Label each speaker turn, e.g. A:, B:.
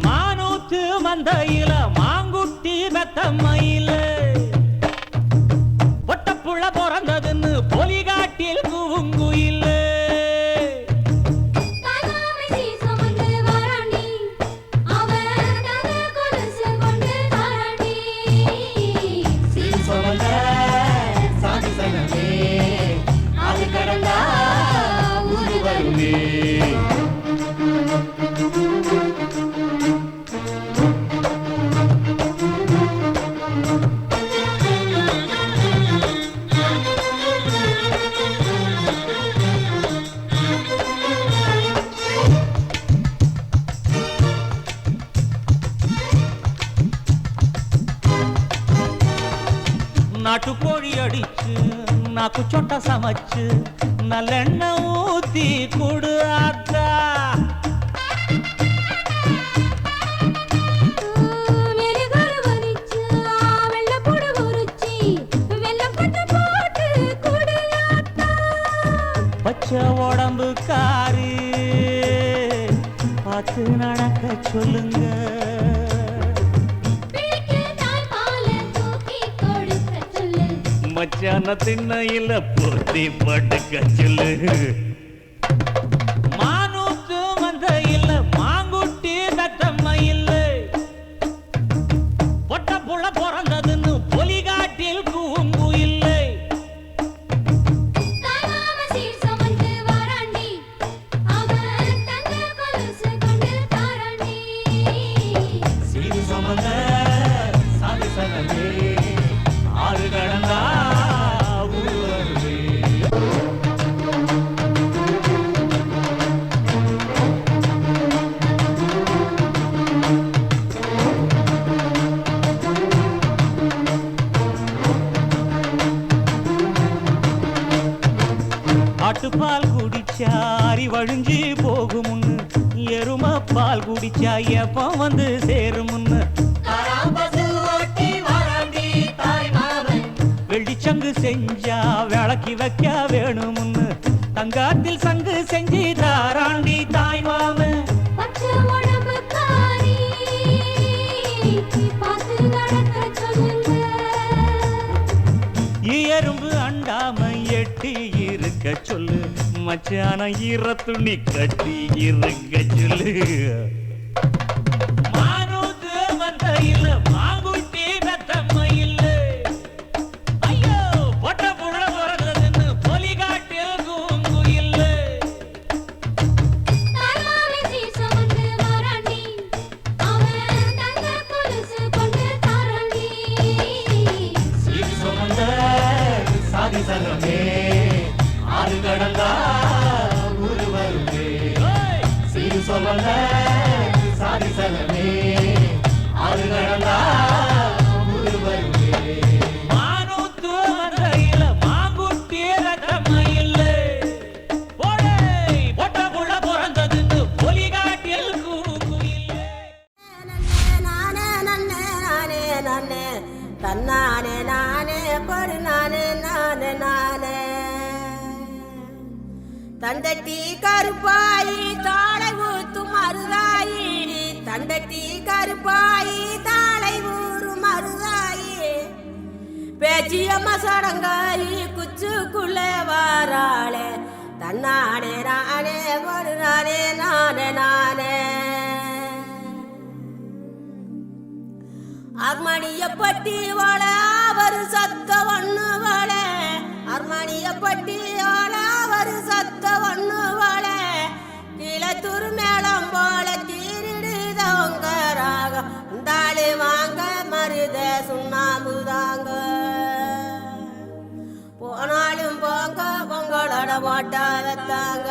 A: மானூத்து மந்தையில மாங்குட்டி மெத்தம்மையில பொட்டப்புள்ள பிறந்ததுன்னு பொலிகாட்டில் கூவுங்குயில நாட்டுக்கோழி அடிச்சு நாக்கு சொட்ட சமைச்சு நல்லெண்ணெய் ஊத்தி கொடு ஆத்தா. பச்சை உடம்பு காரி பார்த்து நடக்க சொல்லுங்க. மச்சான திண்ணையில போத்தி படுக்க சொல்லு. மானூத்து மந்தையில மாங்குட்டி மெத்தம்மையில பொட்ட புள்ள பிறந்ததுன்னு பொலிகாட்டில் கூவுங்குயில்லை. சீரு சுமந்த சாதி சனமே ஆறு கடந்தா ஆட்டுப்பால் குடிச்சா அரி வழிஞ்சி போகுமுன்னு எரும பால் குடிச்சா எப்ப வந்து சேருமுன்னு வெள்ளிச்சங்கு செஞ்சா விளக்கி வைக்க வேணுமுன்னு தங்காத்தில் சங்கு செஞ்சு தாராண்டி தாய் மாமன். எறும்பு அண்டாம எட்டி இருக்க சொல்லு. மச்சான ஈர துணி கட்டி இருக்க சொல்லு. மானூத்து மந்தையில மாங்குட்டி மெத்தம்மையில ஐயோ பொட்ட புள்ள பிறந்ததுன்னு பொலிகாட்டில் கூவுங்குயில்ல. சீர் சுமந்த சாதி சனமே ஆறு கடந்தா ஊரு வருமே. சீரு சுமந்த சாதி சனமே ஆறு கடந்தா ஊரு வருமே. மானூத்து மந்தையில மாங்குட்டி மெத்தம்மையில பொட்ட புள்ள பிறந்ததுன்னு பொலிகாட்டில் கூவுங்குயில்ல.
B: தன்னானே நானே படு நானே நானே நானே தண்டட்டி கருப்பாயி தாளை ஊத்தும் மருதாயி. தண்டட்டி கருப்பாயி தாளை ஊறும் மருதாயி. பேச்சியம்மா சடங்காயி குச்சுக்குள்ளே வாராளே. தன்னானே நானே படு நானே நானே நானே அர்மணியப்பட்டி வாழ அவர் சத்த ஒண்ணு வாழ. அர்மணியப்பட்டி வாழ அவர் சத்த ஒண்ணு வாழ. கிளத்தூர் மேளம் போல தீரிடுதவங்க ராகம். தாளி வாங்க மருத சுண்ணாம்புதாங்க. போனாலும் போங்க பொங்கலோட போட்டா வைத்தாங்க.